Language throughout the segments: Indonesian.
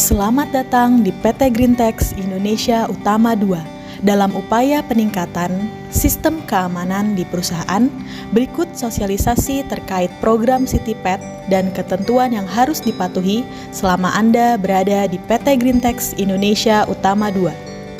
Selamat datang di PT Greentex Indonesia Utama 2. Dalam upaya peningkatan sistem keamanan di perusahaan, berikut sosialisasi terkait program CityPet dan ketentuan yang harus dipatuhi selama Anda berada di PT Greentex Indonesia Utama 2.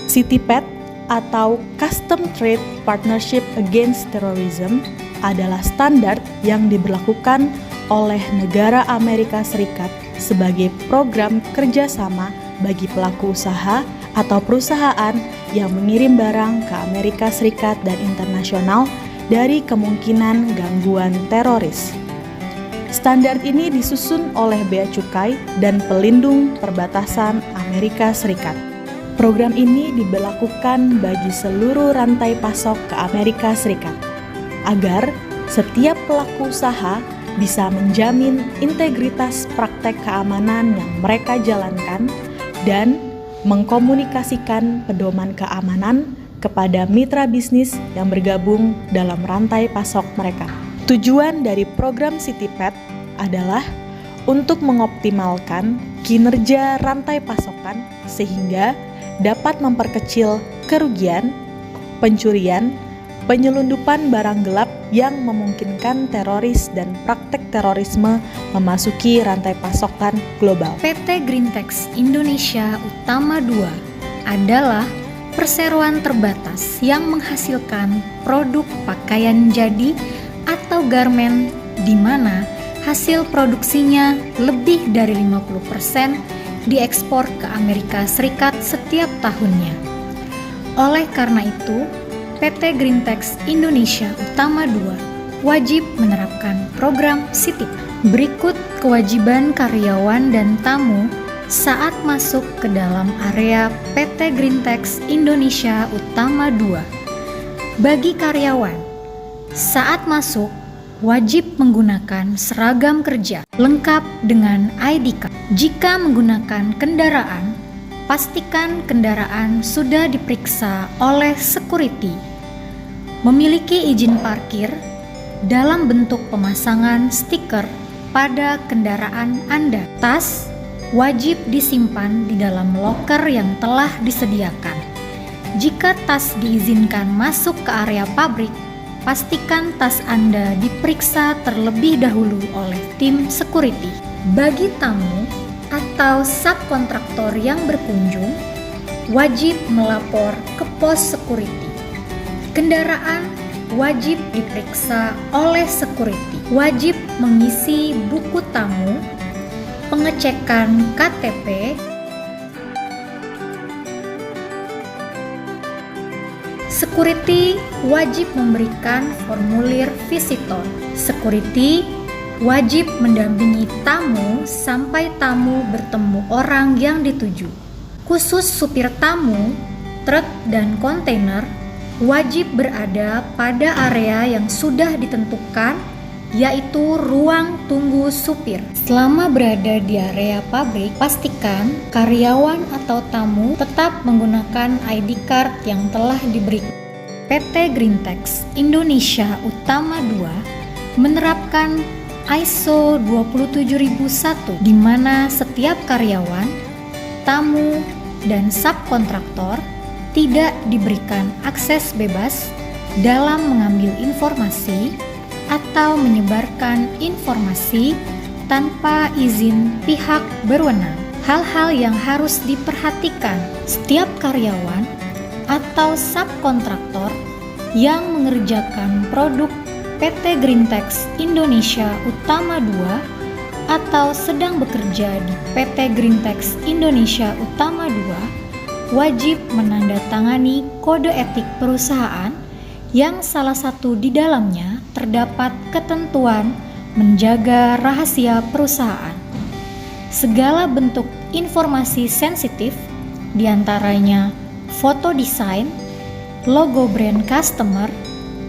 CityPet atau Custom Trade Partnership Against Terrorism adalah standar yang diberlakukan oleh negara Amerika Serikat sebagai program kerjasama bagi pelaku usaha atau perusahaan yang mengirim barang ke Amerika Serikat dan internasional dari kemungkinan gangguan teroris. Standar ini disusun oleh Bea Cukai dan Pelindung Perbatasan Amerika Serikat. Program ini diberlakukan bagi seluruh rantai pasok ke Amerika Serikat, agar setiap pelaku usaha bisa menjamin integritas praktek keamanan yang mereka jalankan dan mengkomunikasikan pedoman keamanan kepada mitra bisnis yang bergabung dalam rantai pasok mereka. Tujuan dari program CityPet adalah untuk mengoptimalkan kinerja rantai pasokan sehingga dapat memperkecil kerugian, pencurian, penyelundupan barang gelap yang memungkinkan teroris dan praktek terorisme memasuki rantai pasokan global. PT Greentex Indonesia Utama 2 adalah perseroan terbatas yang menghasilkan produk pakaian jadi atau garmen di mana hasil produksinya lebih dari 50% diekspor ke Amerika Serikat setiap tahunnya. Oleh karena itu, PT Greentex Indonesia Utama 2 wajib menerapkan program CityPet. Berikut kewajiban karyawan dan tamu saat masuk ke dalam area PT Greentex Indonesia Utama 2. Bagi karyawan, saat masuk wajib menggunakan seragam kerja lengkap dengan ID card. Jika menggunakan kendaraan, pastikan kendaraan sudah diperiksa oleh security. Memiliki izin parkir dalam bentuk pemasangan stiker pada kendaraan Anda. Tas wajib disimpan di dalam loker yang telah disediakan. Jika tas diizinkan masuk ke area pabrik, pastikan tas Anda diperiksa terlebih dahulu oleh tim security. Bagi tamu atau subkontraktor yang berkunjung, wajib melapor ke pos security. Kendaraan wajib diperiksa oleh security. Wajib mengisi buku tamu, pengecekan KTP, security wajib memberikan formulir visitor. Security wajib mendampingi tamu sampai tamu bertemu orang yang dituju. Khusus supir tamu, truk dan kontainer wajib berada pada area yang sudah ditentukan, yaitu ruang tunggu supir. Selama berada di area pabrik, pastikan karyawan atau tamu tetap menggunakan ID card yang telah diberikan. PT Greentex Indonesia Utama 2 menerapkan ISO 27001 di mana setiap karyawan, tamu, dan subkontraktor tidak diberikan akses bebas dalam mengambil informasi atau menyebarkan informasi tanpa izin pihak berwenang. Hal-hal yang harus diperhatikan setiap karyawan atau subkontraktor yang mengerjakan produk PT Greentex Indonesia Utama 2 atau sedang bekerja di PT Greentex Indonesia Utama 2 wajib menandatangani kode etik perusahaan yang salah satu di dalamnya terdapat ketentuan menjaga rahasia perusahaan. Segala bentuk informasi sensitif, diantaranya foto desain, logo brand customer,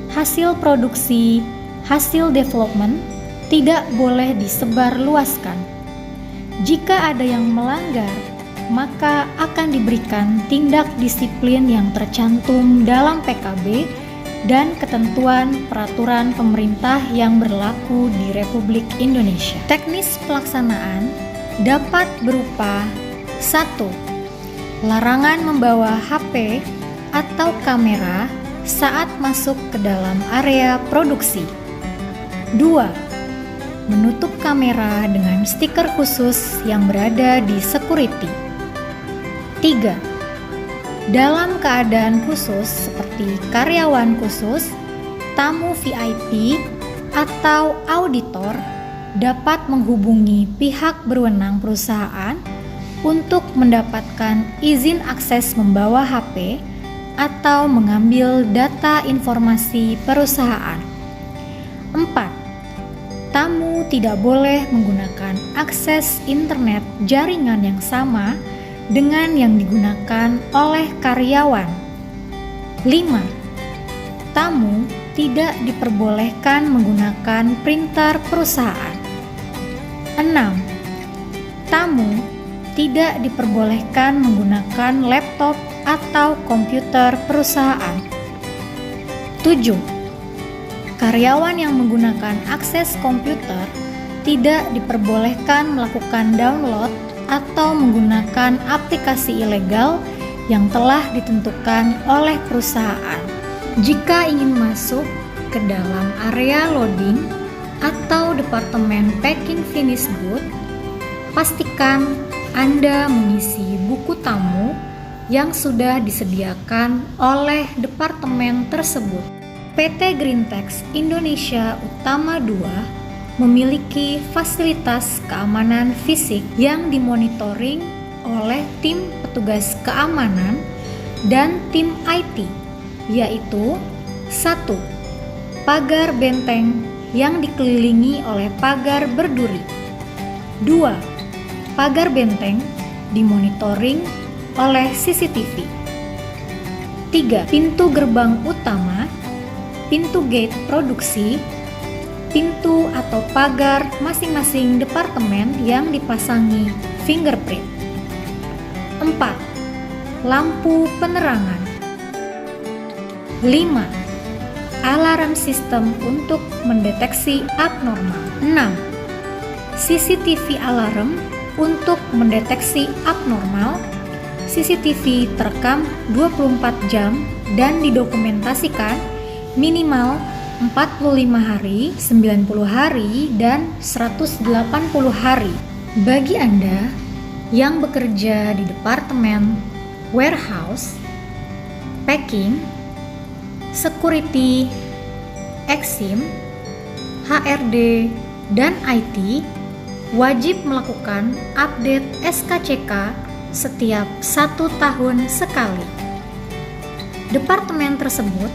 hasil produksi, hasil development, tidak boleh disebarluaskan. Jika ada yang melanggar, maka akan diberikan tindak disiplin yang tercantum dalam PKB dan ketentuan peraturan pemerintah yang berlaku di Republik Indonesia. Teknis pelaksanaan dapat berupa 1. Larangan membawa HP atau kamera saat masuk ke dalam area produksi. 2. Menutup kamera dengan stiker khusus yang berada di security. 3. Dalam keadaan khusus seperti karyawan khusus, tamu VIP, atau auditor dapat menghubungi pihak berwenang perusahaan untuk mendapatkan izin akses membawa HP atau mengambil data informasi perusahaan. 4. Tamu tidak boleh menggunakan akses internet jaringan yang sama dengan yang digunakan oleh karyawan. 5. Tamu tidak diperbolehkan menggunakan printer perusahaan. 6. Tamu tidak diperbolehkan menggunakan laptop atau komputer perusahaan. 7. Karyawan yang menggunakan akses komputer tidak diperbolehkan melakukan download atau menggunakan aplikasi ilegal yang telah ditentukan oleh perusahaan. Jika ingin masuk ke dalam area loading atau departemen packing finish good, pastikan Anda mengisi buku tamu yang sudah disediakan oleh departemen tersebut. PT Grintex Indonesia Utama 2 memiliki fasilitas keamanan fisik yang dimonitoring oleh tim petugas keamanan dan tim IT, yaitu 1. Pagar benteng yang dikelilingi oleh pagar berduri. 2. Pagar benteng dimonitoring oleh CCTV. 3. Pintu gerbang utama, pintu gate produksi, pintu atau pagar masing-masing departemen yang dipasangi fingerprint. 4. Lampu penerangan. 5. Alarm sistem untuk mendeteksi abnormal. 6. CCTV alarm untuk mendeteksi abnormal. CCTV terekam 24 jam dan didokumentasikan minimal 45 hari, 90 hari, dan 180 hari. Bagi Anda yang bekerja di departemen warehouse, packing, security, exim, HRD, dan IT, wajib melakukan update SKCK setiap 1 tahun sekali. Departemen tersebut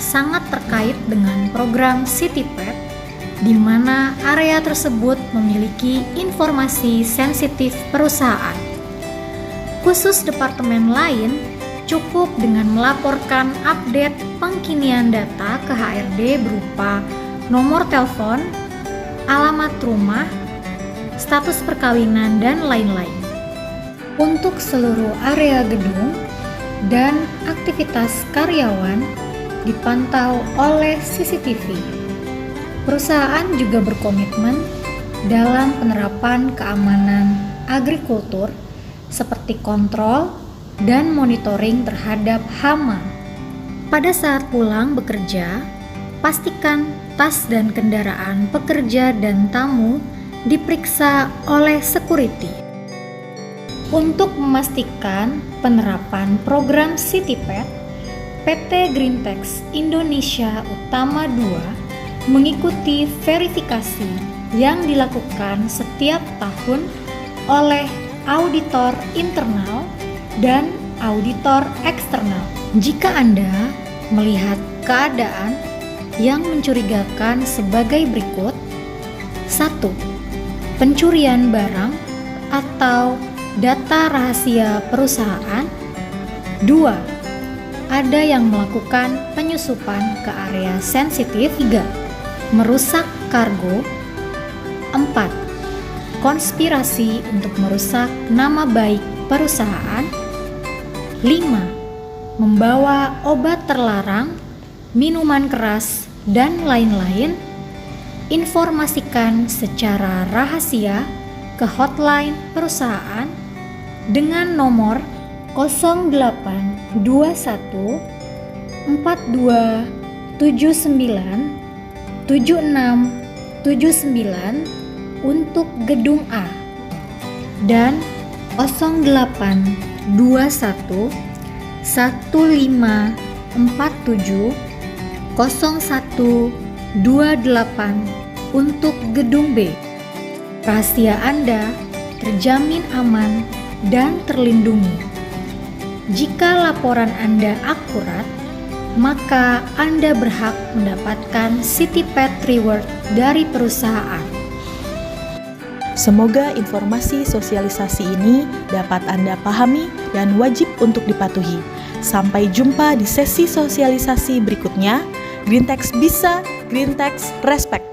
sangat terkait dengan program CityPad, di mana area tersebut memiliki informasi sensitif perusahaan. Khusus departemen lain, cukup dengan melaporkan update pengkinian data ke HRD berupa nomor telepon, alamat rumah, status perkawinan, dan lain-lain. Untuk seluruh area gedung dan aktivitas karyawan dipantau oleh CCTV. Perusahaan juga berkomitmen dalam penerapan keamanan agrikultur seperti kontrol dan monitoring terhadap hama. Pada saat pulang bekerja, pastikan tas dan kendaraan pekerja dan tamu diperiksa oleh security. Untuk memastikan penerapan program CityPad, PT Grintex Indonesia Utama 2 mengikuti verifikasi yang dilakukan setiap tahun oleh auditor internal dan auditor eksternal. Jika Anda melihat keadaan yang mencurigakan sebagai berikut: 1. Pencurian barang atau data rahasia perusahaan. 2. Ada yang melakukan penyusupan ke area sensitif. 3. Merusak kargo. 4. Konspirasi untuk merusak nama baik perusahaan. 5. Membawa obat terlarang, minuman keras, dan lain-lain. Informasikan secara rahasia ke hotline perusahaan dengan nomor 0821 4279 7679 untuk gedung A dan 0821 1547 0128 untuk gedung B. Rahasia Anda terjamin aman dan terlindungi. Jika laporan Anda akurat, maka Anda berhak mendapatkan CityPet Reward dari perusahaan. Semoga informasi sosialisasi ini dapat Anda pahami dan wajib untuk dipatuhi. Sampai jumpa di sesi sosialisasi berikutnya. Green Text bisa, Green Text respect.